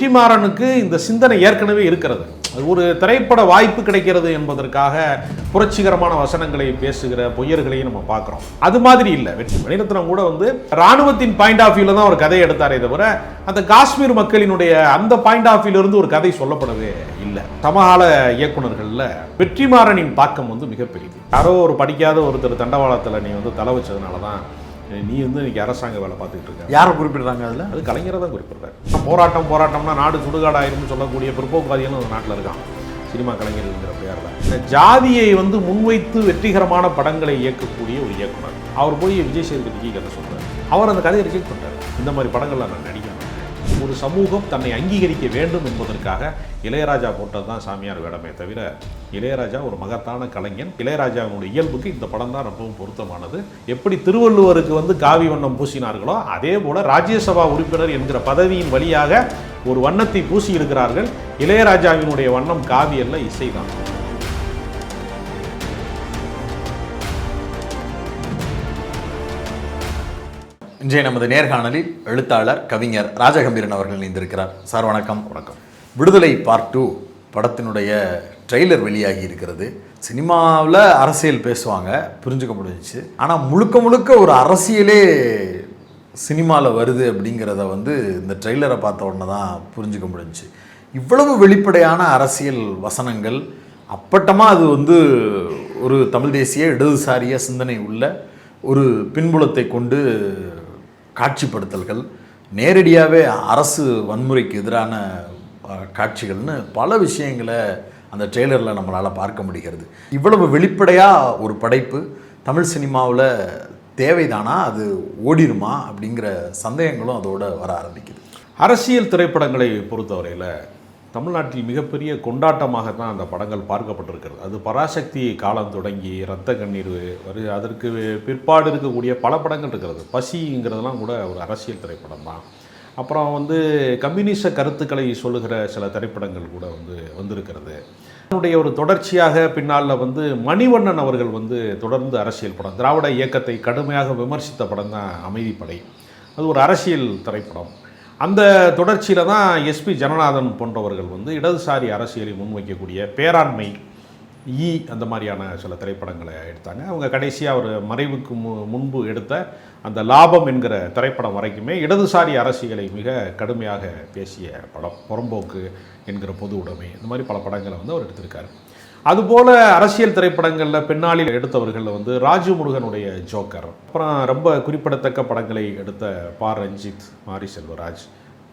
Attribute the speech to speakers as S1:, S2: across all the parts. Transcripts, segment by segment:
S1: வெற்றிமாறனுக்கு இந்த சிந்தனை ஏற்கனவே இருக்கிறது. அது ஒரு திரைப்பட வாய்ப்பு கிடைக்கிறது என்பதற்காக புரட்சிகரமான வசனங்களை பேசுகிற பொய்யர்களையும் நம்ம பார்க்குறோம். அது மாதிரி இல்லை. மணிரத்னம் கூட வந்து ராணுவத்தின் பாயிண்ட் ஆஃப் வியூல தான் ஒரு கதையை எடுத்தாரே தவிர அந்த காஷ்மீர் மக்களினுடைய அந்த பாயிண்ட் ஆஃப் வியூல இருந்து ஒரு கதை சொல்லப்படவே இல்லை. சமகால இயக்குநர்கள்ல வெற்றிமாறனின் தாக்கம் வந்து மிகப்பெரியது. யாரோ ஒரு படிக்காத ஒருத்தர் தண்டவாளத்தில் நீ வந்து தலை வச்சதுனால தான் நீ வந்து இன்னைக்கு அரசாங்க வேலை பார்த்துக்கிட்டு இருக்க.
S2: யாரை குறிப்பிடுறாங்க? அதில் அது
S1: கலைஞரை தான் குறிப்பிடுறாரு. போராட்டம்னா நாடு சுடுகாடாயிரும்னு சொல்லக்கூடிய பிற்போக்குவாதிகளும் அந்த நாட்டில் இருக்கான். சினிமா கலைஞர்கள்ங்கிற பெயரில் இந்த ஜாதியை வந்து முன்வைத்து வெற்றிகரமான படங்களை இயக்கக்கூடிய ஒரு இயக்குனர். அவர் போய் விஜய் சேதுபதிக்கு கதை சொல்றாரு. அவர் அந்த கதையை ரிஜெக்ட் பண்றாரு. இந்த மாதிரி படங்கள்ல நான் நடிக்கணும். ஒரு சமூகம் தன்னை அங்கீகரிக்க வேண்டும் என்பதற்காக இளையராஜா போட்டது தான் சாமியார் வேடமே தவிர இளையராஜா ஒரு மகத்தான கலைஞன். இளையராஜாவுடைய இயல்புக்கு இந்த படம் தான் ரொம்பவும் பொருத்தமானது. எப்படி திருவள்ளுவருக்கு வந்து காவி வண்ணம் பூசினார்களோ அதே போல ராஜ்யசபா உறுப்பினர் என்கிற பதவியின் வழியாக ஒரு வண்ணத்தை பூசி இருக்கிறார்கள். இளையராஜாவினுடைய வண்ணம் காவி அல்ல, இசைதான்.
S2: இன்றைய நமது நேர்காணலில் எழுத்தாளர் கவிஞர் ராஜகம்பீரன் அவர்கள் இணைந்திருக்கிறார். சார் வணக்கம்.
S1: வணக்கம்.
S2: விடுதலை பார்ட் 2 படத்தினுடைய ட்ரெய்லர் வெளியாகி இருக்கிறது. சினிமாவில் அரசியல் பேசுவாங்க, புரிஞ்சுக்க முடிஞ்சிச்சு. ஆனால் முழுக்க முழுக்க ஒரு அரசியலே சினிமாவில் வருது அப்படிங்கிறத வந்து இந்த ட்ரெய்லரை பார்த்த உடனே தான் புரிஞ்சுக்க முடிஞ்சிச்சு. இவ்வளவு வெளிப்படையான அரசியல் வசனங்கள், அப்பட்டமாக அது வந்து ஒரு தமிழ் தேசிய இடதுசாரிய சிந்தனை உள்ள ஒரு பின்புலத்தை கொண்டு காட்சிப்படுத்தல்கள், நேரடியாகவே அரசு வன்முறைக்கு எதிரான காட்சிகள்னு பல விஷயங்களை அந்த ட்ரெய்லரில் நம்மளால் பார்க்க முடிகிறது. இவ்வளவு வெளிப்படையாக ஒரு படைப்பு தமிழ் சினிமாவில் தேவைதானா, அது ஓடிருமா அப்படிங்கிற சந்தேகங்களும் அதோடு வர ஆரம்பிக்குது.
S1: அரசியல் திரைப்படங்களை பொறுத்தவரையில் தமிழ்நாட்டில் மிகப்பெரிய கொண்டாட்டமாக தான் அந்த படங்கள் பார்க்கப்பட்டிருக்கிறது. அது பராசக்தி காலம் தொடங்கி இரத்த கண்ணீர் அதற்கு பிற்பாடு இருக்கக்கூடிய பல படங்கள் இருக்கிறது. பசிங்கிறதுலாம் கூட ஒரு அரசியல் திரைப்படம் தான். அப்புறம் வந்து கம்யூனிச கருத்துக்களை சொல்லுகிற சில திரைப்படங்கள் கூட வந்திருக்கிறது. அதனுடைய ஒரு தொடர்ச்சியாக பின்னால் வந்து மணிவண்ணன் அவர்கள் வந்து தொடர்ந்து அரசியல் படம், திராவிட இயக்கத்தை கடுமையாக விமர்சித்த படம் தான் அமைதிப்படை. அது ஒரு அரசியல் திரைப்படம். அந்த தொடர்ச்சியில் தான் எஸ்பி ஜனநாதன் போன்றவர்கள் வந்து இடதுசாரி அரசியலை முன்வைக்கக்கூடிய பேராண்மை அந்த மாதிரியான சில திரைப்படங்களை எடுத்தாங்க. அவங்க கடைசியாக ஒரு மறைவுக்கு முன்பு எடுத்த அந்த லாபம் என்கிற திரைப்படம் வரைக்குமே இடதுசாரி அரசியலை மிக கடுமையாக பேசிய படம். புறம்போக்கு என்கிற பொது உடைமை, இந்த மாதிரி பல படங்களை வந்து அவர் எடுத்திருக்காரு. அதுபோல் அரசியல் திரைப்படங்களில் பின்னாளில் எடுத்தவர்களில் வந்து ராஜமுருகனுடைய ஜோக்கர், அப்புறம் ரொம்ப குறிப்பிடத்தக்க படங்களை எடுத்த பா ரஞ்சித், மாரி செல்வராஜ்,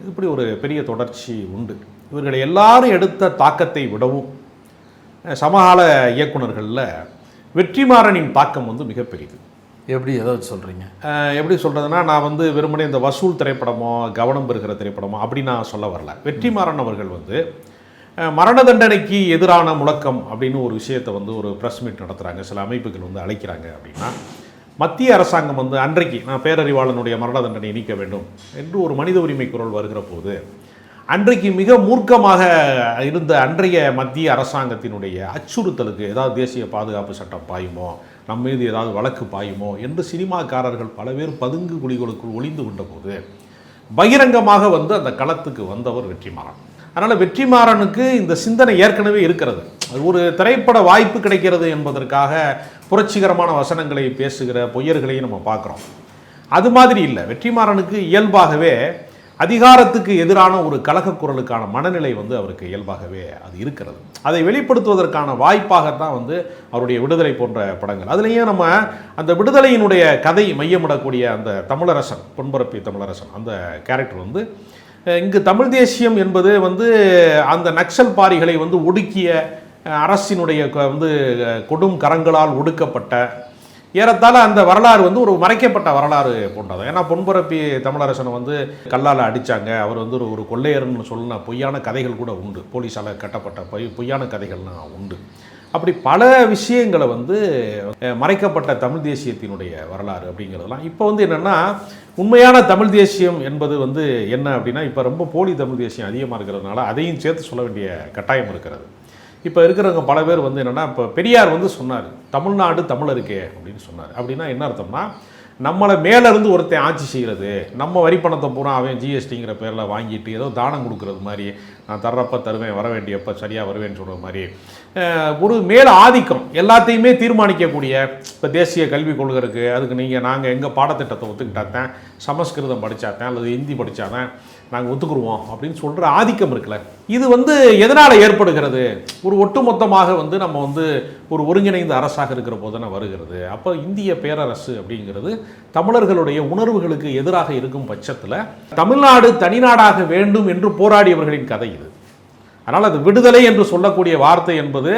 S1: இப்படி ஒரு பெரிய தொடர்ச்சி உண்டு. இவர்களை எல்லாரும் எடுத்த தாக்கத்தை விடவும் சமகால இயக்குநர்களில் வெற்றிமாறனின் தாக்கம் வந்து மிகப்பெரியது.
S2: எப்படி ஏதாவது சொல்கிறீங்க?
S1: எப்படி சொல்கிறதுனா, நான் வந்து வெறுமனே இந்த வசூல் திரைப்படமோ கவனம் பெறுகிற திரைப்படமோ அப்படி நான் சொல்ல வரல. வெற்றிமாறன் அவர்கள் வந்து மரண தண்டனைக்கு எதிரான முழக்கம் அப்படின்னு ஒரு விஷயத்தை வந்து ஒரு ப்ரெஸ் மீட் நடத்துகிறாங்க, சில அமைப்புகள் வந்து அழைக்கிறாங்க. அப்படின்னா மத்திய அரசாங்கம் வந்து அன்றைக்கு நான் பேரறிவாளனுடைய மரண தண்டனை நீக்க வேண்டும் என்று ஒரு மனித உரிமை குரல் வருகிற போது அன்றைக்கு மிக மூர்க்கமாக இருந்த அன்றைய மத்திய அரசாங்கத்தினுடைய அச்சுறுத்தலுக்கு ஏதாவது தேசிய பாதுகாப்பு சட்டம் பாயுமோ, நம்ம மீது ஏதாவது வழக்கு பாயுமோ என்று சினிமாக்காரர்கள் பல பேர் பதுங்கு குழிகளுக்குள் ஒளிந்து கொண்ட போது பகிரங்கமாக வந்து அந்த களத்துக்கு வந்தவர் வெற்றிமாறன். அதனால் வெற்றிமாறனுக்கு இந்த சிந்தனை ஏற்கனவே இருக்கிறது. அது ஒரு திரைப்பட வாய்ப்பு கிடைக்கிறது என்பதற்காக புரட்சிகரமான வசனங்களை பேசுகிற பொய்யர்களையும் நம்ம பார்க்குறோம். அது மாதிரி இல்லை. வெற்றிமாறனுக்கு இயல்பாகவே அதிகாரத்துக்கு எதிரான ஒரு கலகக்குரலுக்கான மனநிலை வந்து அவருக்கு இயல்பாகவே அது இருக்கிறது. அதை வெளிப்படுத்துவதற்கான வாய்ப்பாகத்தான் வந்து அவருடைய விடுதலை போன்ற படங்கள். அதுலேயும் நம்ம அந்த விடுதலையினுடைய கதை மையமிடக்கூடிய அந்த தமிழரசன், பொன்பரப்பி தமிழரசன், அந்த கேரக்டர் வந்து இங்கு தமிழ் தேசியம் என்பது வந்து அந்த நக்சல் பாரிகளை வந்து ஒடுக்கிய அரசினுடைய வந்து கொடும் கரங்களால் ஒடுக்கப்பட்ட ஏறத்தாழ அந்த வரலாறு வந்து ஒரு மறைக்கப்பட்ட வரலாறு போன்றது. ஏன்னா பொன்பரப்பி தமிழரசனை வந்து கல்லால் அடித்தாங்க, அவர் வந்து ஒரு கொள்ளையர்னு சொல்லின பொய்யான கதைகள் கூட உண்டு, போலீஸால் கட்டப்பட்ட பொய்யான கதைகள்லாம் உண்டு. அப்படி பல விஷயங்களை வந்து மறைக்கப்பட்ட தமிழ் தேசியத்தினுடைய வரலாறு அப்படிங்கிறதுலாம் இப்போ வந்து என்னென்னா, உண்மையான தமிழ் தேசியம் என்பது வந்து என்ன அப்படின்னா, இப்போ ரொம்ப போலி தமிழ் தேசியம் அதிகமாக இருக்கிறதுனால அதையும் சேர்த்து சொல்ல வேண்டிய கட்டாயம் இருக்கிறது. இப்போ இருக்கிறவங்க பல பேர் வந்து என்னென்னா, இப்போ பெரியார் வந்து சொன்னார் தமிழ்நாடு தமிழருக்கே அப்படின்னு சொன்னார். அப்படின்னா என்ன அர்த்தம்னா, நம்மளை மேலேருந்து ஒருத்தன் ஆட்சி செய்கிறது, நம்ம வரி பணத்தை பூரா அவன் ஜிஎஸ்டிங்கிற பேரில் வாங்கிட்டு ஏதோ தானம் கொடுக்குறது மாதிரி, நான் தர்றப்ப தருவேன், வர வேண்டியப்போ சரியாக வருவேன்னு சொல்கிற மாதிரி ஒரு மேல ஆதிக்கம் எல்லாத்தையுமே தீர்மானிக்கக்கூடிய, இப்போ தேசிய கல்விக் கொள்கை இருக்குது, அதுக்கு நாங்கள் எங்கள் பாடத்திட்டத்தை ஒத்துக்கிட்டாத்தான், சமஸ்கிருதம் படித்தாத்தான் அல்லது ஹிந்தி படித்தாதான் நாங்கள் ஒத்துக்குருவோம் அப்படின்னு சொல்கிற ஆதிக்கம் இருக்குல்ல, இது எதனால் ஏற்படுகிறது? ஒரு ஒட்டுமொத்தமாக நம்ம ஒரு ஒருங்கிணைந்த அரசாக இருக்கிற போது தானே வருகிறது. அப்போ இந்திய பேரரசு அப்படிங்கிறது தமிழர்களுடைய உணர்வுகளுக்கு எதிராக இருக்கும் பட்சத்தில் தமிழ்நாடு தனிநாடாக வேண்டும் என்று போராடியவர்களின் கதை இது. அதனால் அது விடுதலை என்று சொல்லக்கூடிய வார்த்தை என்பது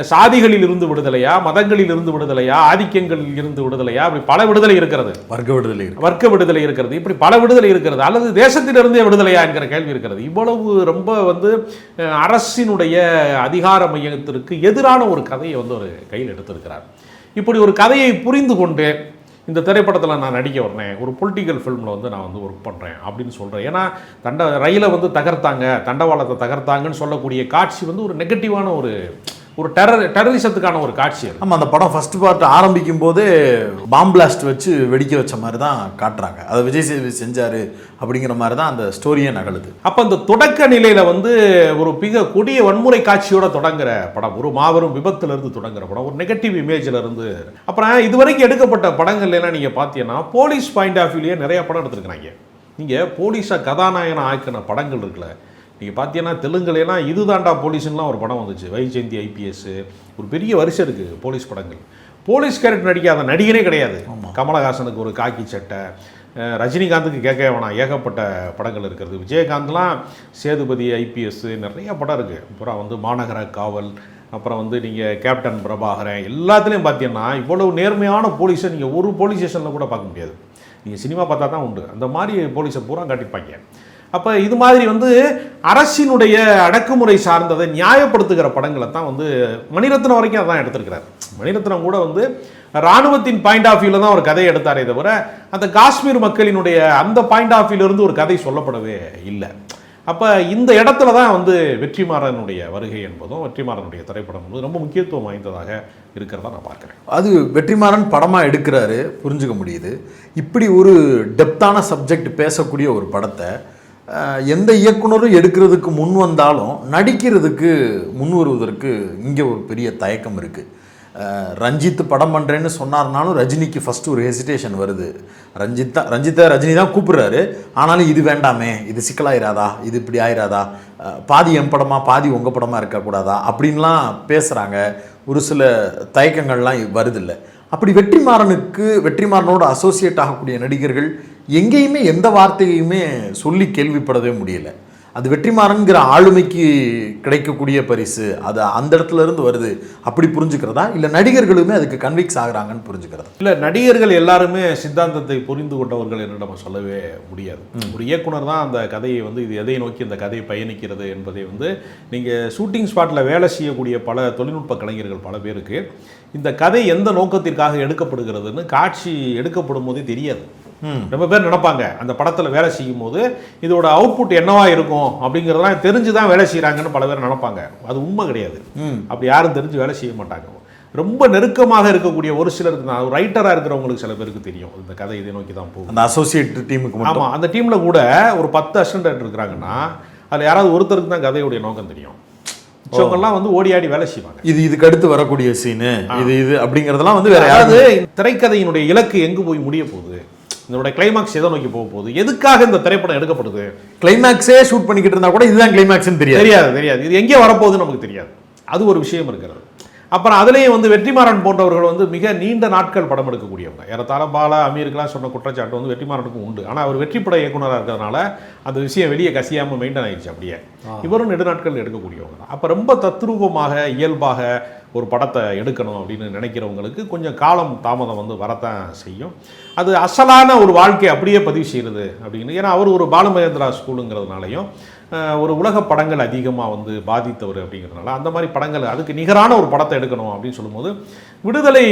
S1: சாதிகளில் இருந்து விடுதலையா, மதங்களில் இருந்து விடுதலையா, ஆதிக்கங்களில் இருந்து விடுதலையா, அப்படி பல விடுதலை இருக்கிறது. வர்க்க விடுதலை இருக்கிறது, இப்படி பல விடுதலை இருக்கிறது. அல்லது தேசத்திலிருந்தே விடுதலையா என்கிற கேள்வி இருக்கிறது. இவ்வளவு ரொம்ப அரசினுடைய அதிகார மையத்திற்கு எதிரான ஒரு கதையை ஒரு கையில் எடுத்திருக்கிறார். இப்படி ஒரு கதையை புரிந்து கொண்டு இந்த திரைப்படத்தில் நான் நடிக்க வரேன், ஒரு பொலிட்டிக்கல் ஃபில்மில் நான் ஒர்க் பண்ணுறேன் அப்படின்னு சொல்கிறேன். ஏன்னா ரயிலை தகர்த்தாங்க, தண்டவாளத்தை தகர்த்தாங்கன்னு சொல்லக்கூடிய காட்சி ஒரு நெகட்டிவான ஒரு டெரரிசத்துக்கான ஒரு காட்சி.
S2: ஆமாம், அந்த படம் ஃபர்ஸ்ட் பார்ட் ஆரம்பிக்கும் போது பாம் பிளாஸ்ட் வச்சு வெடிக்க வச்ச மாதிரி தான் காட்டுறாங்க. அதை விஜய் சேதுபதி செஞ்சார் அப்படிங்கிற மாதிரி தான் அந்த ஸ்டோரியே நகலுது.
S1: அப்போ அந்த தொடக்க நிலையில் ஒரு மிக கொடிய வன்முறை காட்சியோட தொடங்குற படம், ஒரு மாபெரும் விபத்திலிருந்து தொடங்குற படம், ஒரு நெகட்டிவ் இமேஜில் இருந்து. அப்புறம் இதுவரைக்கும் எடுக்கப்பட்ட படங்கள்லாம் நீங்கள் பார்த்தீங்கன்னா போலீஸ் பாயிண்ட் ஆஃப் வியூலேயே நிறைய படம் எடுத்துருக்குறாங்க. நீங்கள் போலீஸை கதாநாயகனை ஆக்கின படங்கள் இருக்குல்ல, நீங்கள் பார்த்தீங்கன்னா தெலுங்குலாம் இதுதாண்டா போலீஸ்லாம் ஒரு படம் வந்துச்சு, வைஜெயந்தி ஐபிஎஸ், ஒரு பெரிய வரிசை இருக்குது போலீஸ் படங்கள். போலீஸ் கேரக்டர் நடிக்காத நடிகனே கிடையாது. கமலஹாசனுக்கு ஒரு காக்கி சட்டை, ரஜினிகாந்துக்கு கேட்க வேணாம், ஏகப்பட்ட படங்கள் இருக்கிறது. விஜயகாந்த்லாம் சேதுபதி ஐபிஎஸ் நிறைய படம் இருக்குது. அப்புறம் மாநகர காவல், அப்புறம் நீங்கள் கேப்டன் பிரபாகரன், எல்லாத்துலேயும் பார்த்தீங்கன்னா இவ்வளவு நேர்மையான போலீஸை நீங்கள் ஒரு போலீஸ் ஸ்டேஷனில் கூட பார்க்க முடியாது. நீங்கள் சினிமா பார்த்தா தான் உண்டு. அந்த மாதிரி போலீஸை பூரா காட்டிப்பாங்க. அப்போ இது மாதிரி அரசினுடைய அடக்குமுறை சார்ந்ததை நியாயப்படுத்துகிற படங்களை தான் மணிரத்னம் வரைக்கும் அதான் எடுத்திருக்கிறார். மணிரத்னம் கூட இராணுவத்தின் பாயிண்ட் ஆஃப் வியூவில் தான் ஒரு கதையை எடுத்தாரே தவிர அந்த காஷ்மீர் மக்களினுடைய அந்த பாயிண்ட் ஆஃப் வியூலேருந்து ஒரு கதை சொல்லப்படவே இல்லை. அப்போ இந்த இடத்துல தான் வெற்றிமாறனுடைய வருகை என்பதும் வெற்றிமாறனுடைய திரைப்படம் என்பது ரொம்ப முக்கியத்துவம் வாய்ந்ததாக இருக்கிறதா நான் பார்க்குறேன்.
S2: அது வெற்றிமாறன் படமாக எடுக்கிறாரு, புரிஞ்சுக்க முடியுது. இப்படி ஒரு டெப்தான சப்ஜெக்ட் பேசக்கூடிய ஒரு படத்தை எந்த இயக்குனரும் எடுக்கிறதுக்கு முன் வந்தாலும் நடிக்கிறதுக்கு முன் வருவதற்கு இங்கே ஒரு பெரிய தயக்கம் இருக்குது. ரஞ்சித் படம் பண்ணுறேன்னு சொன்னார்னாலும் ரஜினிக்கு ஃபஸ்ட்டு ஒரு ஹெசிடேஷன் வருது. ரஜினி தான் கூப்பிட்றாரு, ஆனாலும் இது வேண்டாமே, இது சிக்கலாயிராதா, இது இப்படி ஆயிராதா, பாதி என் படமாக பாதி உங்கள் படமாக இருக்கக்கூடாதா அப்படின்லாம் பேசுகிறாங்க. ஒரு சில தயக்கங்கள்லாம் வருதில்லை. அப்படி வெற்றிமாறனோட அசோசியேட் ஆகக்கூடிய நடிகர்கள் எங்கேயுமே எந்த வார்த்தையுமே சொல்லி கேள்விப்படவே முடியல. அது வெற்றிமாறன்கிற ஆளுமைக்கு கிடைக்கக்கூடிய பரிசு, அது அந்த இடத்துல இருந்து வருது அப்படி புரிஞ்சுக்கிறதா, இல்லை நடிகர்களுமே அதுக்கு கன்விக்ஸ் ஆகுறாங்கன்னு புரிஞ்சுக்கிறதா?
S1: இல்லை, நடிகர்கள் எல்லாருமே சித்தாந்தத்தை புரிந்து கொண்டவர்கள் என்று நம்ம சொல்லவே முடியாது. ஒரு இயக்குனர் தான் அந்த கதையை இது எதை நோக்கி இந்த கதையை பயணிக்கிறது என்பதை நீங்கள் ஷூட்டிங் ஸ்பாட்டில் வேலை செய்யக்கூடிய பல தொழில்நுட்ப கலைஞர்கள் பல பேருக்கு இந்த கதை எந்த நோக்கத்திற்காக எடுக்கப்படுகிறதுன்னு காட்சி எடுக்கப்படும் போதே தெரியாது. ரொம்ப பேர் நினைப்பாங்க அந்த படத்தில் வேலை செய்யும் போது இதோட அவுட்புட் என்னவா இருக்கும் அப்படிங்கிறதெல்லாம் தெரிஞ்சு தான் வேலை செய்கிறாங்கன்னு பல பேர் நினைப்பாங்க. அது உண்மை கிடையாது. அப்படி யாரும் தெரிஞ்சு வேலை செய்ய மாட்டாங்க. ரொம்ப நெருக்கமாக இருக்கக்கூடிய ஒரு சிலருக்கு, நான் ரைட்டராக இருக்கிறவங்களுக்கு சில பேருக்கு தெரியும் இந்த கதை இதை நோக்கி தான் போகும்.
S2: அந்த அசோசியேட் டீமுக்கு.
S1: ஆமாம், அந்த டீமில் கூட ஒரு 10 அசிஸ்டன்ட் இருக்கிறாங்கன்னா அதில் யாராவது ஒருத்தருக்கு தான் கதையுடைய நோக்கம் தெரியும். மற்றவங்கெல்லாம் ஓடி ஆடி வேலை செய்வாங்க.
S2: இதுக்கு அடுத்து வரக்கூடிய சீனு இது அப்படிங்கிறதெல்லாம் வேற.
S1: அதாவது திரைக்கதையினுடைய இலக்கு எங்கு போய் முடிய போகுது, இதோட கிளைமாக்ஸ் எதை நோக்கி போக போகுது, எதுக்காக இந்த திரைப்படம் எடுக்கப்படுது,
S2: கிளைமாக்ஸே ஷூட் பண்ணிக்கிட்டு இருந்தா கூட இதுதான் கிளைமாக்ஸ்னு தெரியாது, இது எங்கே வரப்போகுதுன்னு நமக்கு தெரியாது. அது ஒரு விஷயம் இருக்கிறது. அப்புறம் அதுலேயும் வெற்றிமாறன் போன்றவர்கள் மிக நீண்ட நாட்கள் படம் எடுக்கக்கூடியவங்க. ஏறத்தாழ பாலா அமீருக்கெல்லாம் சொன்ன குற்றச்சாட்டு வெற்றிமாறனுக்கும் உண்டு. ஆனால் அவர் வெற்றிப்பட இயக்குனராக இருக்கிறதுனால அந்த விஷயம் வெளியே கசியாமல் மெயின்டைன் ஆகிடுச்சு. அப்படியே இவரும் நெடுநாட்கள் எடுக்கக்கூடியவங்க தான். அப்போ ரொம்ப தத்ரூபமாக இயல்பாக ஒரு படத்தை எடுக்கணும் அப்படின்னு நினைக்கிறவங்களுக்கு கொஞ்சம் காலம் தாமதம் வரத்தான் செய்யும். அது அசலான ஒரு வாழ்க்கை அப்படியே பதிவு செய்கிறது அப்படின்னு. ஏன்னா அவர் ஒரு பாலுமகேந்திரா ஸ்கூலுங்கிறதுனாலையும் ஒரு உலக படங்கள் அதிகமாக பாதித்தவர் அப்படிங்கிறதுனால அந்த மாதிரி படங்கள் அதுக்கு நிகரான ஒரு படத்தை எடுக்கணும் அப்படின்னு சொல்லும்போது விடுதலை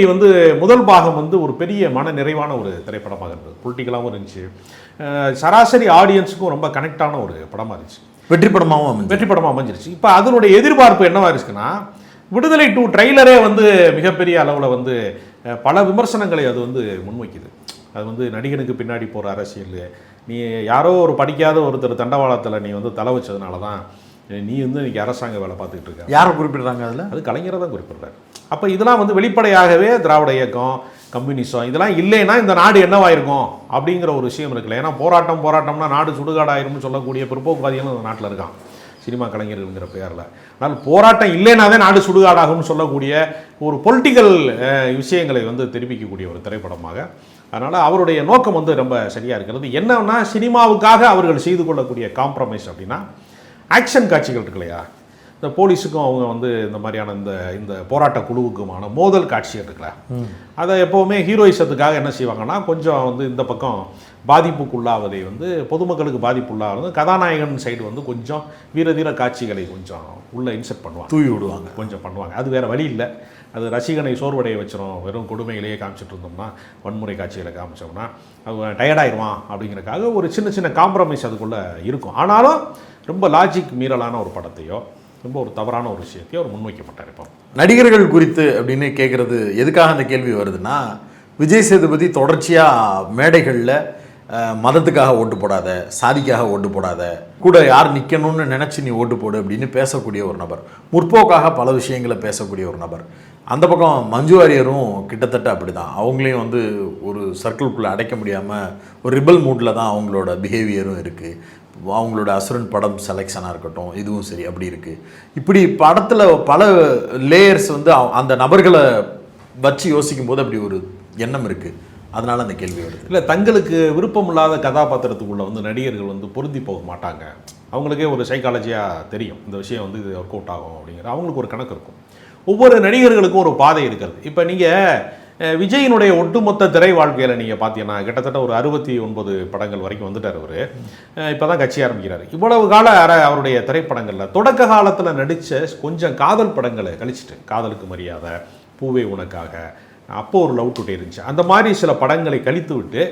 S2: முதல் பாகம் ஒரு பெரிய மன நிறைவான ஒரு திரைப்படமாக இருந்தது. பொலிட்டிக்கலாகவும் இருந்துச்சு, சராசரி ஆடியன்ஸுக்கும் ரொம்ப கனெக்டான ஒரு படமாக இருந்துச்சு, வெற்றி படமாக அமைஞ்சிருச்சு. இப்போ அதனுடைய எதிர்பார்ப்பு என்னவா இருக்குன்னா, விடுதலை 2 ட்ரெய்லரே மிகப்பெரிய அளவில் பல விமர்சனங்களை அது முன்வைக்குது.
S1: அது வந்து நடிகனுக்கு பின்னாடி போகிற அரசியல். நீ யாரோ ஒரு படிக்காத ஒருத்தர் தண்டவாளத்தில் நீ வந்து தலை வச்சதுனால தான் நீ வந்து இன்றைக்கி அரசாங்க வேலை பார்த்துக்கிட்டு இருக்க.
S2: யாரை குறிப்பிடுறாங்க அதில்?
S1: அது கலைஞரை தான் குறிப்பிடுறாரு. அப்போ இதெல்லாம் வந்து வெளிப்படையாகவே திராவிட இயக்கம், கம்யூனிசம் இதெல்லாம் இல்லைன்னா இந்த நாடு என்னவாயிருக்கும் அப்படிங்கிற ஒரு விஷயம் இருக்குல்ல. ஏன்னா போராட்டம்னா நாடு சுடுகாடாயிரும்னு சொல்லக்கூடிய பிற்போக்குவாதிகளும் இந்த நாட்டில் இருக்கான், சினிமா கலைஞர்கள்ங்கிற பெயரில். ஆனால் போராட்டம் இல்லைனாவே நாடு சுடுகாடாகும்னு சொல்லக்கூடிய ஒரு பொலிட்டிக்கல் விஷயங்களை வந்து தெரிவிக்கக்கூடிய ஒரு திரைப்படமாக. அதனால் அவருடைய நோக்கம் வந்து ரொம்ப சரியாக இருக்கிறது. என்னன்னா சினிமாவுக்காக அவர்கள் செய்து கொள்ளக்கூடிய காம்ப்ரமைஸ் அப்படின்னா ஆக்ஷன் காட்சிகள் இருக்கு இல்லையா, இந்த போலீஸுக்கும் அவங்க வந்து இந்த மாதிரியான இந்த போராட்ட குழுவுக்குமான மோதல் காட்சிகள் இருக்குல்ல, அதை எப்போவுமே ஹீரோயிசத்துக்காக என்ன செய்வாங்கன்னா கொஞ்சம் வந்து இந்த பக்கம் பாதிப்புக்குள்ளாவதை வந்து பொதுமக்களுக்கு பாதிப்புள்ளாவது கதாநாயகன் சைடு வந்து கொஞ்சம் வீரதீர காட்சிகளை கொஞ்சம் உள்ளே இன்செர்ட் பண்ணுவாங்க,
S2: தூவி விடுவாங்க,
S1: கொஞ்சம் பண்ணுவாங்க. அது வேறு வழி இல்லை. அது ரசிகனை சோர்வடைய வச்சிடும். வெறும் கொடுமைகளையே காமிச்சிட்டு இருந்தோம்னா, வன்முறை காட்சிகளை காமிச்சோம்னா அது டயர்டாயிருவான் அப்படிங்கிறக்காக ஒரு சின்ன சின்ன காம்ப்ரமைஸ் அதுக்குள்ளே இருக்கும். ஆனாலும் ரொம்ப லாஜிக் மீறலான ஒரு படத்தையோ ரொம்ப ஒரு தவறான ஒரு விஷயத்தையோ அவர் முன்வைக்க மாட்டார். இப்போ
S2: நடிகர்கள் குறித்து அப்படின்னு கேட்குறது எதுக்காக அந்த கேள்வி வருதுன்னா, விஜய் சேதுபதி தொடர்ச்சியாக மேடைகளில் மதத்துக்காக ஓட்டு போடாத, சாதிக்காக ஓட்டு போடாத, கூட யார் நிற்கணும்னு நினச்சி நீ ஓட்டு போடு அப்படின்னு பேசக்கூடிய ஒரு நபர், முற்போக்காக பல விஷயங்களை பேசக்கூடிய ஒரு நபர். அந்த பக்கம் மஞ்சு வாரியரும் கிட்டத்தட்ட அப்படி தான். அவங்களையும் வந்து ஒரு சர்க்கிள்குள்ளே அடைக்க முடியாமல் ஒரு ரிபல் மூடில் தான் அவங்களோட பிஹேவியரும் இருக்குது. அவங்களோட அசுரன் படம் செலெக்ஷனாக இருக்கட்டும், இதுவும் சரி அப்படி இருக்குது. இப்படி படத்தில் பல லேயர்ஸ் வந்து அந்த நபர்களை வச்சு யோசிக்கும் போது அப்படி ஒரு எண்ணம் இருக்குது. அதனால அந்த கேள்வி வருது.
S1: இல்லை, தங்களுக்கு விருப்பமில்லாத கதாபாத்திரத்துக்குள்ளே வந்து நடிகர்கள் வந்து பொருந்தி போக மாட்டாங்க. அவங்களுக்கே ஒரு சைக்காலஜியாக தெரியும் இந்த விஷயம் வந்து இது ஒர்க் அவுட் ஆகும் அப்படிங்கிற அவங்களுக்கு ஒரு கணக்கு இருக்கும். ஒவ்வொரு நடிகர்களுக்கும் ஒரு பாதை இருக்கிறது. இப்போ நீங்கள் விஜயினுடைய ஒட்டுமொத்த திரை வாழ்க்கையில் நீங்கள் பார்த்தீங்கன்னா கிட்டத்தட்ட ஒரு 69 படங்கள் வரைக்கும் வந்துட்டார் அவர். இப்போ தான் கட்சி ஆரம்பிக்கிறார். இவ்வளவு கால அவருடைய திரைப்படங்களில் தொடக்க காலத்தில் நடித்த கொஞ்சம் காதல் படங்களை கழிச்சிட்டு, காதலுக்கு மரியாதை, பூவே உனக்காக, அப்போ ஒரு லவ் டுடே இருந்துச்சு, அந்த மாதிரி சில படங்களை கழித்து விட்டு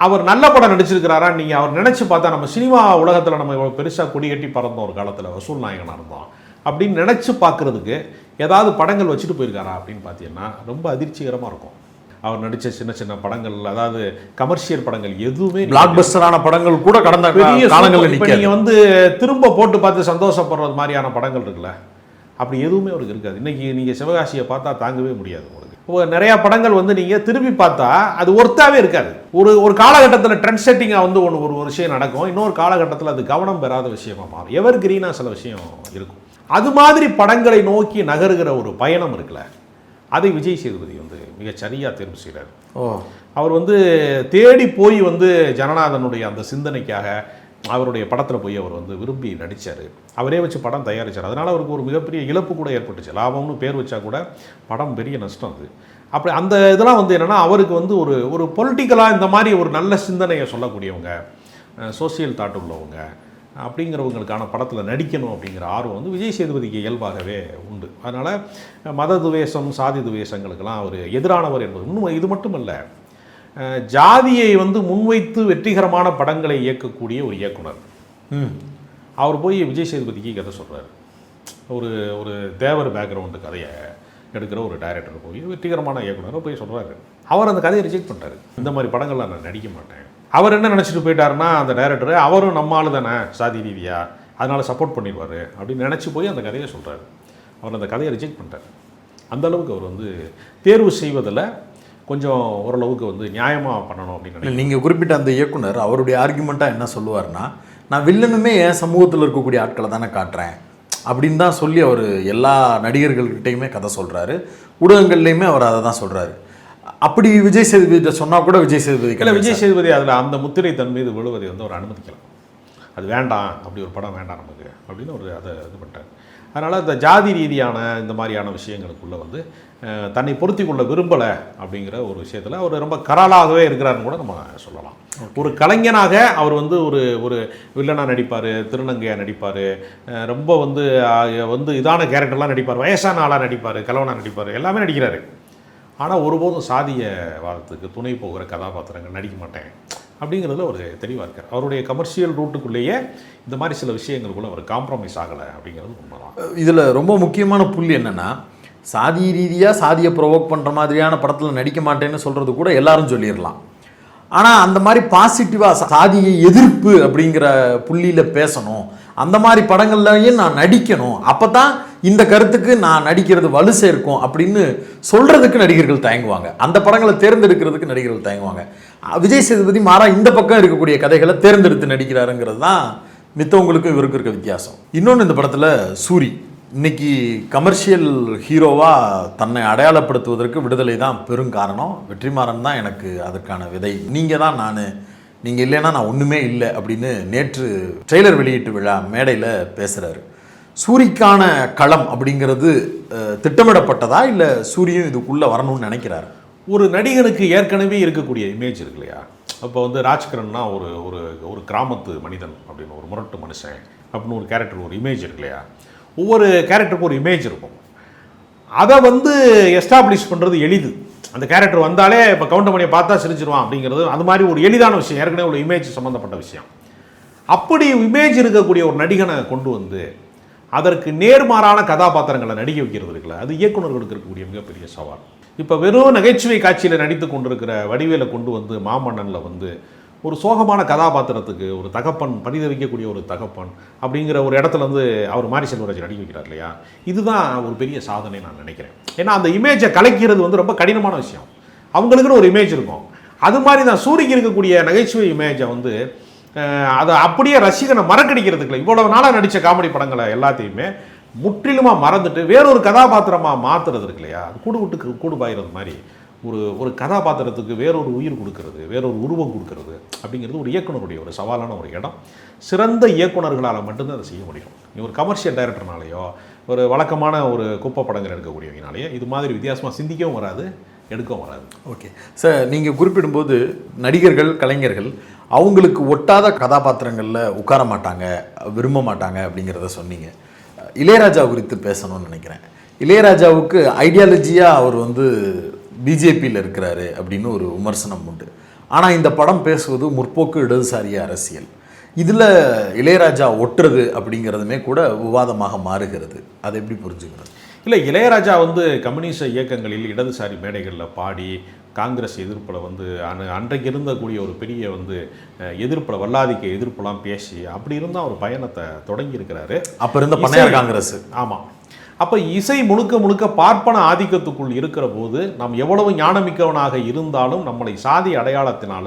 S1: அவர் நல்ல படம் நடிச்சிருக்கிறாரா நீங்கள் அவர் நினச்சி பார்த்தா நம்ம சினிமா உலகத்தில் நம்ம பெருசாக கொடி கட்டி பறந்தோம் ஒரு காலத்தில், வசூல் நாயகனாக இருந்தோம் அப்படின்னு நினச்சி பார்க்குறதுக்கு ஏதாவது படங்கள் வச்சுட்டு போயிருக்காரா அப்படின்னு பார்த்தீங்கன்னா ரொம்ப அதிர்ச்சிகரமாக இருக்கும். அவர் நடித்த சின்ன சின்ன படங்கள், அதாவது கமர்ஷியல் படங்கள் எதுவுமே,
S2: பிளாக் பஸ்டரான படங்கள் கூட கடந்த காலங்களில்
S1: இப்போ நீங்கள் வந்து திரும்ப போட்டு பார்த்து சந்தோஷப்படுறது மாதிரியான படங்கள் இருக்குல்ல, அப்படி எதுவுமே அவருக்கு இருக்காது. இன்றைக்கி நீங்கள் சிவகாசியை பார்த்தா தாங்கவே முடியாது உங்களுக்கு. நிறையா படங்கள் வந்து நீங்கள் திரும்பி பார்த்தா அது ஒர்த்தாகவே இருக்காது. ஒரு காலகட்டத்தில் ட்ரெண்ட் செட்டிங்காக வந்து ஒரு விஷயம் நடக்கும், இன்னொரு காலகட்டத்தில் அது கவனம் பெறாத விஷயமாக மாறும். எவர் கிரீனாக சில விஷயம் இருக்கும். அது மாதிரி படங்களை நோக்கி நகருகிற ஒரு பயணம் இருக்குல்ல, அதை விஜய் சேதுபதி வந்து மிகச்சரியாக தேர்வு செய்கிறார். அவர் வந்து தேடி போய் வந்து ஜனநாதனுடைய அந்த சிந்தனைக்காக அவருடைய படத்தில் போய் அவர் வந்து விரும்பி நடித்தார். அவரே வச்சு படம் தயாரித்தார். அதனால் அவருக்கு ஒரு மிகப்பெரிய இழப்பு கூட ஏற்பட்டுச்சு. லாபம்னு பேர் வச்சா கூட படம் பெரிய நஷ்டம் அது. அப்படி அந்த இதெல்லாம் வந்து என்னென்னா அவருக்கு வந்து ஒரு பொலிட்டிக்கலாக இந்த மாதிரி ஒரு நல்ல சிந்தனையை சொல்லக்கூடியவங்க, சோசியல் தாட் உள்ளவங்க அப்படிங்கிறவங்களுக்கான படத்தில் நடிக்கணும் அப்படிங்கிற ஆர்வம் வந்து விஜய் சேதுபதிக்கு இயல்பாகவே உண்டு. அதனால் மத துவேஷம், சாதி துவேஷங்களுக்கெல்லாம் அவர் எதிரானவர் என்பது இன்னும் இது மட்டுமல்ல, ஜாதியை வந்து முன்வைத்து வெற்றிகரமான படங்களை இயக்கக்கூடிய ஒரு இயக்குனர். அவர் போய் விஜய் சேதுபதிக்கு கதை சொல்கிறார். ஒரு தேவர் பேக்ரவுண்டு கதையை எடுக்கிற ஒரு டைரக்டர் போய் வெற்றிகரமான இயக்குனரை போய் சொல்கிறாரு. அவர் அந்த கதையை ரிஜெக்ட் பண்ணுறாரு. இந்த மாதிரி படங்களில் நான் நடிக்க மாட்டேன். அவர் என்ன நினச்சிட்டு போயிட்டாருன்னா அந்த டைரக்டர் அவரும் நம்ம ஆளு தானே சாதி ரீதியாக, அதனால் சப்போர்ட் பண்ணிடுவார் அப்படின்னு நினச்சி போய் அந்த கதையை சொல்கிறாரு. அவர் அந்த கதையை ரிஜெக்ட் பண்ணிட்டார். அந்தளவுக்கு அவர் வந்து தேர்வு செய்வதில் கொஞ்சம் ஓரளவுக்கு வந்து நியாயமாக பண்ணணும் அப்படின்னு.
S2: நீங்கள் குறிப்பிட்ட அந்த இயக்குனர் அவருடைய ஆர்குமெண்ட்டாக என்ன சொல்லுவார்னா, நான் வில்லனுமே என் சமூகத்தில் இருக்கக்கூடிய ஆட்களை தானே காட்டுறேன் அப்படின்னு தான் சொல்லி அவர் எல்லா நடிகர்கள்கிட்டையுமே கதை சொல்கிறாரு. ஊடகங்கள்லையுமே அவர் அதை தான் சொல்கிறாரு. அப்படி விஜய் சேதுபதி சொன்னால் கூட விஜய் சேதுபதி
S1: அதில் அந்த முத்திரை தன் மீது விழுவதை வந்து அவர் அனுமதிக்கலாம். அது வேண்டாம், அப்படி ஒரு படம் வேண்டாம் நமக்கு அப்படின்னு ஒரு அதை இது பண்ணிட்டார். அதனால் இந்த ஜாதி ரீதியான இந்த மாதிரியான விஷயங்களுக்குள்ளே வந்து தன்னை பொருத்தி கொள்ள விரும்பலை அப்படிங்கிற ஒரு விஷயத்தில் அவர் ரொம்ப கராலாகவே இருக்கிறாருன்னு கூட நம்ம சொல்லலாம். ஒரு கலைஞனாக அவர் வந்து ஒரு வில்லனாக நடிப்பார், திருநங்கையாக நடிப்பார், ரொம்ப வந்து இதான கேரக்டர்லாம் நடிப்பார், வயசான ஆளாக நடிப்பார், கலவனாக நடிப்பார், எல்லாமே நடிக்கிறாரு. ஆனால் ஒருபோதும் சாதிய வாதத்துக்கு துணை போகிற கதாபாத்திரங்கள் நடிக்க மாட்டேன் அப்படிங்கிறதுல ஒரு தெளிவாக இருக்கார். அவருடைய கமர்ஷியல் ரூட்டுக்குள்ளேயே இந்த மாதிரி சில விஷயங்களுக்குள்ள அவர் காம்ப்ரமைஸ் ஆகலை அப்படிங்கிறது உண்மைதான்.
S2: இதில் ரொம்ப முக்கியமான புள்ளி என்னென்னா, சாதி ரீதியாக சாதியை ப்ரொவோக் பண்ணுற மாதிரியான படத்தில் நடிக்க மாட்டேன்னு சொல்கிறது கூட எல்லாரும் சொல்லிடலாம். ஆனால் அந்த மாதிரி பாசிட்டிவாக சாதியை எதிர்ப்பு அப்படிங்கிற புள்ளியில் பேசணும், அந்த மாதிரி படங்கள்லையும் நான் நடிக்கணும், அப்போ தான் இந்த கருத்துக்கு நான் நடிக்கிறது வலு சேர்க்கும் அப்படின்னு சொல்கிறதுக்கு நடிகர்கள் தயங்குவாங்க. அந்த படங்களை தேர்ந்தெடுக்கிறதுக்கு நடிகர்கள் தயங்குவாங்க. விஜய் சேதுபதி மாறா இந்த பக்கம் இருக்கக்கூடிய கதைகளை தேர்ந்தெடுத்து நடிக்கிறாருங்கிறது தான் மித்தவங்களுக்கும் இவருக்கு இருக்க வித்தியாசம். இன்னொன்று, இந்த படத்தில் சூரி இன்னைக்கு கமர்ஷியல் ஹீரோவாக தன்னை அடையாளப்படுத்துவதற்கு விடுதலை தான் பெரும் காரணம். வெற்றிமாறன் தான் எனக்கு அதற்கான விதை, நீங்கள் தான் நான், நீங்கள் இல்லைன்னா நான் ஒன்றுமே இல்லை அப்படின்னு நேற்று ட்ரெய்லர் வெளியீட்டு விழா மேடையில் பேசுகிறாரு. சூரிக்கான களம் அப்படிங்கிறது திட்டமிடப்பட்டதா, இல்லை சூரியும் இதுக்குள்ளே வரணும்னு நினைக்கிறாரு?
S1: ஒரு நடிகனுக்கு ஏற்கனவே இருக்கக்கூடிய இமேஜ் இருக்கு இல்லையா? அப்போ வந்து ராஜ்கிரன்னா ஒரு ஒரு ஒரு கிராமத்து மனிதன் அப்படின்னு, ஒரு முரட்டு மனுஷன் அப்படின்னு ஒரு கேரக்டர், ஒரு இமேஜ் இருக்கு இல்லையா? ஒவ்வொரு கேரக்டருக்கும் ஒரு இமேஜ் இருக்கும். அதை வந்து எஸ்டாப்ளிஷ் பண்ணுறது எளிது. அந்த கேரக்டர் வந்தாலே இப்போ கவுண்டமணியை பார்த்தா சிரிச்சிருவான் அப்படிங்கிறது அது மாதிரி ஒரு எளிதான விஷயம், ஏற்கனவே ஒரு இமேஜ் சம்மந்தப்பட்ட விஷயம். அப்படி இமேஜ் இருக்கக்கூடிய ஒரு நடிகனை கொண்டு வந்து அதற்கு நேர்மாறான கதாபாத்திரங்களை நடிக்க வைக்கிறது இருக்குல்ல, அது இயக்குநர்களுக்கு இருக்கக்கூடிய மிகப்பெரிய சவால். இப்போ வெறும் நகைச்சுவை காட்சியில் நடித்து கொண்டிருக்கிற வடிவேலை கொண்டு வந்து மாமன்னனில் வந்து ஒரு சோகமான கதாபாத்திரத்துக்கு ஒரு தகப்பன், பரிதவிக்கக்கூடிய ஒரு தகப்பன் அப்படிங்கிற ஒரு இடத்துல வந்து அவர் மாரி செல்வராஜ் நடிக்க வைக்கிறார் இல்லையா? இதுதான் ஒரு பெரிய சாதனை நான் நினைக்கிறேன். ஏன்னா அந்த இமேஜை கலைக்கிறது வந்து ரொம்ப கடினமான விஷயம். அவங்களுக்குன்னு ஒரு இமேஜ் இருக்கும். அது மாதிரி தான் சூரிக்கு இருக்கக்கூடிய நகைச்சுவை இமேஜை வந்து அதை அப்படியே ரசிகனை மறக்கடிக்கிறதுக்குள்ள இவ்வளவு நாளாக நடித்த காமெடி படங்களை எல்லாத்தையுமே முற்றிலுமாக மறந்துட்டு வேறொரு கதாபாத்திரமாக மாற்றுறது இருக்கு இல்லையா? அது கூடு விட்டு கூடு பாயிறது மாதிரி ஒரு கதாபாத்திரத்துக்கு வேறொரு உயிர் கொடுக்கறது, வேறொரு உருவம் கொடுக்கறது அப்படிங்கிறது ஒரு இயக்குனருடைய ஒரு சவாலான ஒரு இடம். சிறந்த இயக்குனர்களால் மட்டும்தான் அதை செய்ய முடியும். ஒரு கமர்ஷியல் டைரக்டர்னாலேயோ ஒரு வழக்கமான ஒரு குப்பை படங்கள் எடுக்கக்கூடியவங்கனாலேயோ இது மாதிரி வித்தியாசமாக சிந்திக்கவும் வராது, எடுக்கவும் வராது.
S2: ஓகே சார், நீங்கள் குறிப்பிடும்போது நடிகர்கள், கலைஞர்கள் அவங்களுக்கு ஒட்டாத கதாபாத்திரங்களில் உட்கார மாட்டாங்க, விரும்ப மாட்டாங்க அப்படிங்கிறத சொன்னீங்க. இளையராஜா குறித்து பேசணும்னு நினைக்கிறேன். இளையராஜாவுக்கு ஐடியாலஜியாக அவர் வந்து பிஜேபியில் இருக்கிறாரு அப்படின்னு ஒரு விமர்சனம் உண்டு. ஆனால் இந்த படம் பேசுவது முற்போக்கு இடதுசாரி அரசியல். இதில் இளையராஜா ஒட்டுறது அப்படிங்கிறதுமே கூட விவாதமாக மாறுகிறது. அதை எப்படி புரிஞ்சுக்கிறது?
S1: இல்லை, இளையராஜா வந்து கம்யூனிச இயக்கங்களில் இடதுசாரி மேடைகளில் பாடி காங்கிரஸ் எதிர்ப்பில் வந்து அன்றைக்கு இருந்தக்கூடிய ஒரு பெரிய வந்து எதிர்ப்பில், வல்லாதிக்க எதிர்ப்புலாம் பேசி அப்படி இருந்தால் அவர் பயணத்தை தொடங்கியிருக்கிறாரு.
S2: அப்போ இருந்த பண்ணையார் காங்கிரஸ்.
S1: ஆமாம். அப்போ இசை முழுக்க முழுக்க பார்ப்பன ஆதிக்கத்துக்குள் இருக்கிற போது நாம் எவ்வளவு ஞானமிக்கவனாக இருந்தாலும் நம்மளை சாதி அடையாளத்தினால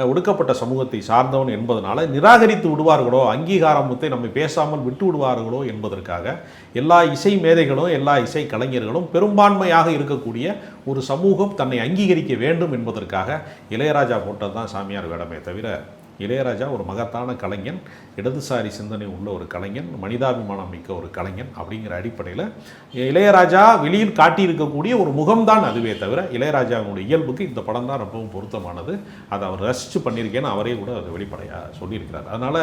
S1: ஒடுக்கப்பட்ட சமூகத்தை சார்ந்தவன் என்பதனால நிராகரித்து விடுவார்களோ, அங்கீகாரத்தை நம்மை பேசாமல் விட்டு விடுவார்களோ என்பதற்காக எல்லா இசை மேதைகளும் எல்லா இசை கலைஞர்களும் பெரும்பான்மையாக இருக்கக்கூடிய ஒரு சமூகம் தன்னை அங்கீகரிக்க வேண்டும் என்பதற்காக இளையராஜா போட்டது தான் சாமியார் வேடமே தவிர, இளையராஜா ஒரு மகத்தான கலைஞன், இடதுசாரி சிந்தனை உள்ள ஒரு கலைஞன், மனிதாபிமானம் மிக்க ஒரு கலைஞன் அப்படிங்கிற அடிப்படையில் இளையராஜா வெளியில் காட்டியிருக்கக்கூடிய ஒரு முகம்தான் அதுவே தவிர இளையராஜாவுடைய இயல்புக்கு இந்த படம் தான் ரொம்பவும் பொருத்தமானது. அதை அவர் ரசித்து பண்ணியிருக்கேன்னு அவரே கூட அது வெளிப்படையாக சொல்லியிருக்கிறார். அதனால்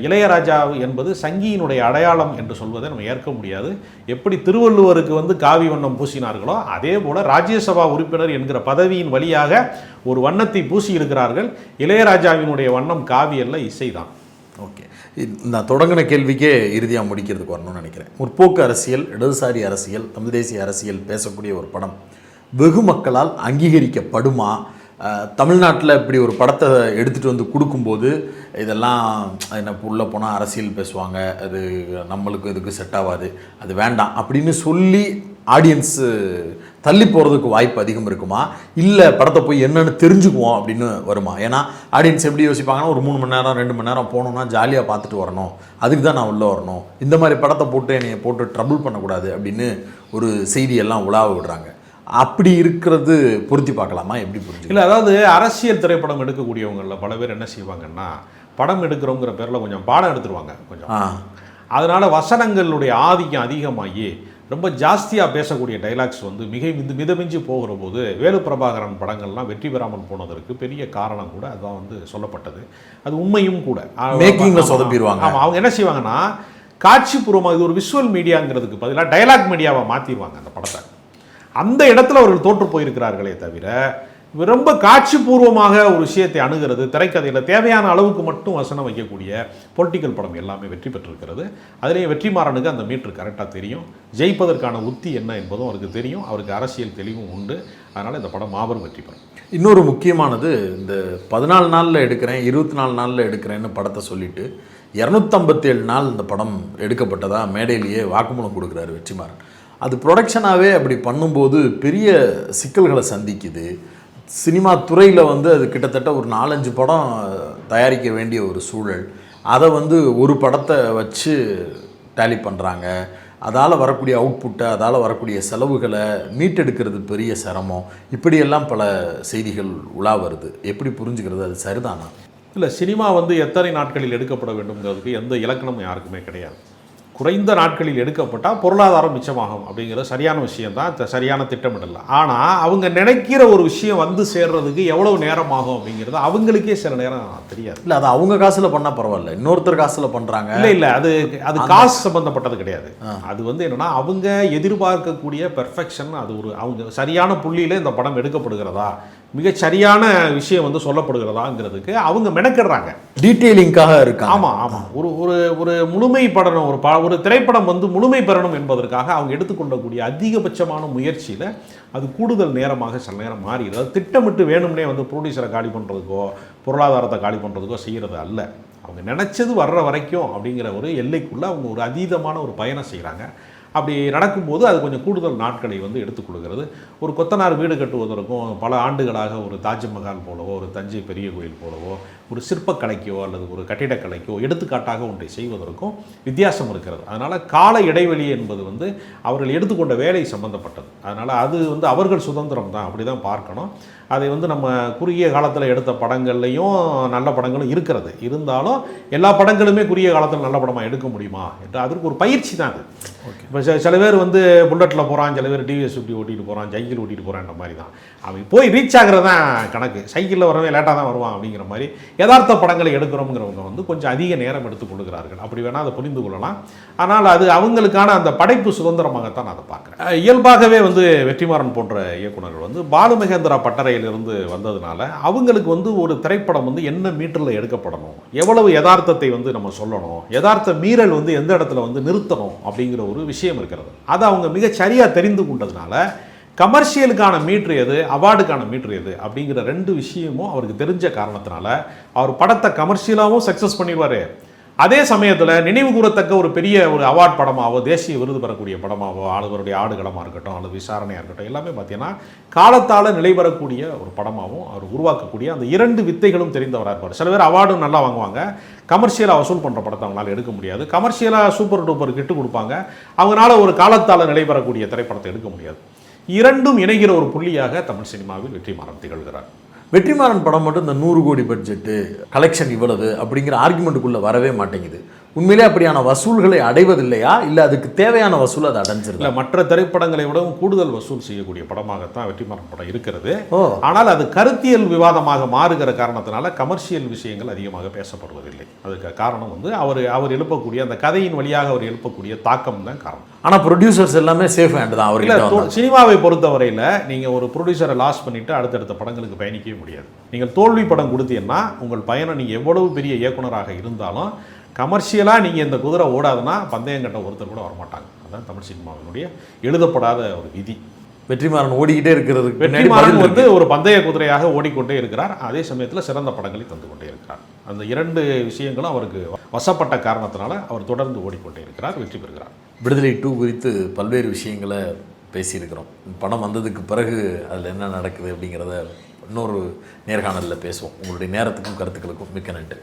S1: இளையராஜா என்பது சங்கியினுடைய அடையாளம் என்று சொல்வதை நம்ம ஏற்க முடியாது. எப்படி திருவள்ளுவருக்கு வந்து காவி வண்ணம் பூசினார்களோ அதே போல் ராஜ்யசபா உறுப்பினர் என்கிற பதவியின் வழியாக ஒரு வண்ணத்தை பூசி இருக்கிறார்கள். இளையராஜாவினுடைய வண்ணம் காவி அல்ல, இசை தான்.
S2: ஓகே, நான் தொடங்கின கேள்விக்கே இறுதியாக முடிக்கிறதுக்கு வரணும்னு நினைக்கிறேன். முற்போக்கு அரசியல், இடதுசாரி அரசியல், தமிழ் தேசிய அரசியல் பேசக்கூடிய ஒரு படம் வெகு மக்களால் அங்கீகரிக்கப்படுமா? தமிழ்நாட்டில் இப்படி ஒரு படத்தை எடுத்துகிட்டு வந்து கொடுக்கும்போது இதெல்லாம் என்ன உள்ளே போனால் அரசியல் பேசுவாங்க, அது நம்மளுக்கு இதுக்கு செட் ஆகாது, அது வேண்டாம் அப்படின்னு சொல்லி ஆடியன்ஸு தள்ளி போகிறதுக்கு வாய்ப்பு அதிகம் இருக்குமா? இல்லை படத்தை போய் என்னென்னு தெரிஞ்சுக்குவோம் அப்படின்னு வருமா? ஏன்னா ஆடியன்ஸ் எப்படி யோசிப்பாங்கன்னா, ஒரு 3 மணி நேரம் 2 மணி நேரம் போகணுன்னா ஜாலியாக பார்த்துட்டு வரணும், அதுக்கு தான் நான் உள்ளே வரணும், இந்த மாதிரி படத்தை போட்டு என்னை போட்டு ட்ரபிள் பண்ணக்கூடாது அப்படின்னு ஒரு செய்தியெல்லாம் உலாவ விடுறாங்க. அப்படி இருக்கிறது பொருத்தி பார்க்கலாமா? எப்படி புரிஞ்சு?
S1: இல்லை, அதாவது அரசியல் திரைப்படம் எடுக்கக்கூடியவங்களில் பல பேர் என்ன செய்வாங்கன்னா, படம் எடுக்கிறோங்கிற பேரில் கொஞ்சம் பாடம் எடுத்துருவாங்க கொஞ்சம். அதனால் வசனங்களுடைய ஆதிக்கம் அதிகமாகி ரொம்ப ஜாஸ்தியாக பேசக்கூடிய டைலாக்ஸ் வந்து மிதமிஞ்சி போகிற போது வேலு பிரபாகரன் படங்கள்லாம் வெற்றி பெறாமல் போனதற்கு பெரிய காரணம் கூட அதுதான் வந்து சொல்லப்பட்டது. அது உண்மையும் கூட.
S2: மேக்கிங்கில் சொதப்பிடுவாங்க.
S1: ஆமாம், அவங்க என்ன செய்வாங்கன்னா காட்சிபூர்வமாக இது ஒரு விஷுவல் மீடியாங்கிறதுக்கு பதிலாக டைலாக் மீடியாவை மாற்றிடுவாங்க அந்த படத்தை. அந்த இடத்துல அவர்கள் தோற்று போயிருக்கிறார்களே தவிர ரொம்ப காட்சிபூர்வமாக ஒரு விஷயத்தை அணுகிறது, திரைக்கதையில் தேவையான அளவுக்கு மட்டும் வசனம் வைக்கக்கூடிய பொலிட்டிக்கல் படம் எல்லாமே வெற்றி பெற்றிருக்கிறது. அதிலேயே வெற்றிமாறனுக்கு அந்த மீட்ரு கரெக்டாக தெரியும், ஜெயிப்பதற்கான உத்தி என்ன என்பதும் அவருக்கு தெரியும், அவருக்கு அரசியல் தெளிவும் உண்டு. அதனால் இந்த படம் மாபெரும் வெற்றி பெறும்.
S2: இன்னொரு முக்கியமானது, இந்த 14 நாளில் எடுக்கிறேன் 24 நாளில் எடுக்கிறேன்னு படத்தை சொல்லிட்டு 257 நாள் இந்த படம் எடுக்கப்பட்டதா மேடையிலேயே வாக்குமூலம் கொடுக்குறாரு வெற்றிமாறன். அது ப்ரொடக்ஷனாகவே அப்படி பண்ணும்போது பெரிய சிக்கல்களை சந்திக்குது. சினிமா துறையில் அது கிட்டத்தட்ட ஒரு 4-5 படம் தயாரிக்க வேண்டிய ஒரு சூழல். அதை ஒரு படத்தை வச்சு டேலி பண்ணுறாங்க. அதால் வரக்கூடிய அவுட்புட்டை, அதால் வரக்கூடிய செலவுகளை மீட்டெடுக்கிறது பெரிய சிரமம். இப்படியெல்லாம் பல செய்திகள் உலா வருது. எப்படி புரிஞ்சுக்கிறது? அது சரிதானா?
S1: இல்லை, சினிமா எத்தனை நாட்களில் எடுக்கப்பட வேண்டும்ங்கிறதுக்கு எந்த இலக்கணமும் யாருக்குமே கிடையாது. குறைந்த நாட்களில் எடுக்கப்பட்டால் பொருளாதாரம் மிச்சமாகும் அப்படிங்கிறது சரியான விஷயம்தான், சரியான திட்டமிடல. ஆனால் அவங்க நினைக்கிற ஒரு விஷயம் சேர்றதுக்கு எவ்வளவு நேரம் ஆகும் அப்படிங்கிறது அவங்களுக்கே சில நேரம் தெரியாது.
S2: இல்லை, அது அவங்க காசில் பண்ணால் பரவாயில்ல, இன்னொருத்தர் காசில் பண்ணுறாங்க.
S1: இல்லை அது காசு சம்பந்தப்பட்டது கிடையாது. அது என்னன்னா அவங்க எதிர்பார்க்கக்கூடிய பெர்ஃபெக்ஷன், அது அவங்க சரியான புள்ளியில் இந்த படம் எடுக்கப்படுகிறதா, மிகச் சரியான விஷயம் சொல்லப்படுகிறதாங்கிறதுக்கு அவங்க மெனக்கிடுறாங்க,
S2: டீட்டெயிலிங்காக இருக்கு.
S1: ஆமாம். ஒரு முழுமை படணும், ஒரு திரைப்படம் முழுமை பெறணும் என்பதற்காக அவங்க எடுத்துக்கொள்ளக்கூடிய அதிகபட்சமான முயற்சியில் அது கூடுதல் நேரமாக சில நேரம் மாறிடுது. அது திட்டமிட்டு வேணும்னே ப்ரொடியூசரை காலி பண்ணுறதுக்கோ பொருளாதாரத்தை காலி பண்ணுறதுக்கோ செய்கிறது அல்ல. அவங்க நினச்சது வர்ற வரைக்கும் அப்படிங்கிற ஒரு எல்லைக்குள்ளே அவங்க ஒரு அதீதமான ஒரு பயணம் செய்கிறாங்க. அப்படி நடக்கும்போது அது கொஞ்சம் கூடுதல் நாட்களை எடுத்துக் கொடுக்கிறது. ஒரு கொத்தனார் வீடு கட்டுவதற்கும் பல ஆண்டுகளாக ஒரு தாஜ்மஹால் போலவோ, ஒரு தஞ்சை பெரிய கோயில் போலவோ, ஒரு சிற்பக்கலைக்கோ அல்லது ஒரு கட்டிடக்கலைக்கோ எடுத்துக்காட்டாக ஒன்றை செய்வதற்கும் வித்தியாசம் இருக்கிறது. அதனால் கால இடைவெளி என்பது அவர்கள் எடுத்துக்கொண்ட வேலை சம்பந்தப்பட்டது. அதனால் அது அவர்கள் சுதந்திரம் தான், அப்படி தான் பார்க்கணும். அதை நம்ம குறுகிய காலத்தில் எடுத்த படங்கள்லையும் நல்ல படங்களும் இருக்கிறது. இருந்தாலும் எல்லா படங்களுமே குறுகிய காலத்தில் நல்ல படமாக எடுக்க முடியுமா என்று அதற்கு ஒரு பயிற்சி தான் அது. இப்போ சில பேர் புல்லட்டில் போகிறான், சில பேர் டிவிஎஸ் 50 ஓட்டிகிட்டு போகிறான், சைக்கிள் ஓட்டிகிட்டு போகிறான்ற மாதிரி தான். அவன் போய் ரீச் ஆகிறது தான் கணக்கு. சைக்கிளில் வரவே லேட்டாக தான் வருவான் அப்படிங்கிற மாதிரி யதார்த்த படங்களை எடுக்கிறோங்கிறவங்க கொஞ்சம் அதிக நேரம் எடுத்துக் கொள்கிறார்கள். அப்படி வேணால் அதை புரிந்து கொள்ளலாம். ஆனால் அது அவங்களுக்கான அந்த படைப்பு சுதந்திரமாகத்தான் நான் அதை பார்க்குறேன். இயல்பாகவே வெற்றிமாறன் போன்ற இயக்குநர்கள் பாலுமகேந்திரா பட்டறையிலிருந்து வந்ததுனால அவங்களுக்கு ஒரு திரைப்படம் என்ன மீட்டரில் எடுக்கப்படணும், எவ்வளவு யதார்த்தத்தை நம்ம சொல்லணும், யதார்த்த மீறல் எந்த இடத்துல நிறுத்தணும் அப்படிங்கிற ஒரு விஷயம் இருக்கிறது. அதை அவங்க மிக சரியாக தெரிந்து கொண்டதுனால கமர்ஷியலுக்கான மீட்ரு எது, அவார்டுக்கான மீட்ரு எது அப்படிங்கிற 2 விஷயமும் அவருக்கு தெரிஞ்ச காரணத்தினால அவர் படத்தை கமர்ஷியலாகவும் சக்ஸஸ் பண்ணிடுவார். அதே சமயத்தில் நினைவு கூறத்தக்க ஒரு பெரிய ஒரு அவார்ட் படமாவோ, தேசிய விருது பெறக்கூடிய படமாவோ, ஆளுவருடைய ஆடுகளமாக இருக்கட்டும் அல்லது விசாரணையாக இருக்கட்டும், எல்லாமே பார்த்தீங்கன்னா காலத்தால் நிலை பெறக்கூடிய ஒரு படமாகவும் அவர் உருவாக்கக்கூடிய அந்த 2 வித்தைகளும் தெரிந்தவராக இருப்பார். சில பேர் அவார்டும் நல்லா வாங்குவாங்க, கமர்ஷியலாக வசூல் பண்ணுற படத்தை அவங்களால எடுக்க முடியாது. கமர்ஷியலாக சூப்பர் டூப்பர் கிட்டு கொடுப்பாங்க, அவங்களால ஒரு காலத்தால் நிலை பெறக்கூடிய திரைப்படத்தை எடுக்க முடியாது. 2ம் இணைகிற ஒரு புள்ளியாக தமிழ் சினிமாவில் வெற்றிமாறன் திகழ்கிறார்.
S2: வெற்றிமாறன் படம் மட்டும் இந்த 100 கோடி பட்ஜெட்டு, கலெக்ஷன் இவ்வளவு அப்படிங்கிற ஆர்குமெண்ட்டுக்குள்ளே வரவே மாட்டேங்குது. உண்மையிலே அப்படியான வசூல்களை அடைவதில்லையா, இல்லை அதுக்கு தேவையான வசூல் அதை அடைஞ்சிருக்கு?
S1: இல்லை, மற்ற திரைப்படங்களை விடவும் கூடுதல் வசூல் செய்யக்கூடிய படமாகத்தான் வெற்றிமாறன் படம் இருக்கிறது. ஆனால் அது கருத்தியல் விவாதமாக மாறுகிற காரணத்தினால கமர்ஷியல் விஷயங்கள் அதிகமாக பேசப்படுவதில்லை. அதுக்கு காரணம் அவர் எழுப்பக்கூடிய அந்த கதையின் வழியாக அவர் எழுப்பக்கூடிய தாக்கம் தான் காரணம்.
S2: ஆனால் ப்ரொடியூசர்ஸ் எல்லாமே சேஃப் ஹேண்ட் தான். அவர்
S1: சினிமாவை பொறுத்தவரையில் நீங்கள் ஒரு ப்ரொடியூசரை லாஸ் பண்ணிவிட்டு அடுத்தடுத்த படங்களுக்கு பயணிக்கவே முடியாது. நீங்கள் தோல்வி படம் கொடுத்தீங்கன்னா உங்கள் பயணம் நீங்கள் எவ்வளவு பெரிய இயக்குனராக இருந்தாலும் கமர்ஷியலாக நீங்கள் இந்த குதிரை ஓடாதுன்னா பந்தயம் கட்ட ஒருத்தர் கூட வரமாட்டாங்க. அதுதான் தமிழ் சினிமாவினுடைய எழுதப்படாத ஒரு விதி.
S2: வெற்றிமாறன் ஓடிக்கிட்டே இருக்கிறது.
S1: வெற்றிமாறன் ஒரு பந்தய குதிரையாக ஓடிக்கொண்டே இருக்கிறார், அதே சமயத்தில் சிறந்த படங்களை தந்து கொண்டே இருக்கிறார். அந்த 2 விஷயங்களும் அவருக்கு வசப்பட்ட காரணத்தினால அவர் தொடர்ந்து ஓடிக்கொண்டே இருக்கிறார், வெற்றி பெறுகிறார்.
S2: விடுதலை 2 குறித்து பல்வேறு விஷயங்களை பேசியிருக்கிறோம். படம் வந்ததுக்கு பிறகு அதில் என்ன நடக்குது அப்படிங்கிறத இன்னொரு நேர்காணலில் பேசுவோம். உங்களுடைய நேரத்துக்கும் கருத்துக்களுக்கும் மிக்க நன்றி.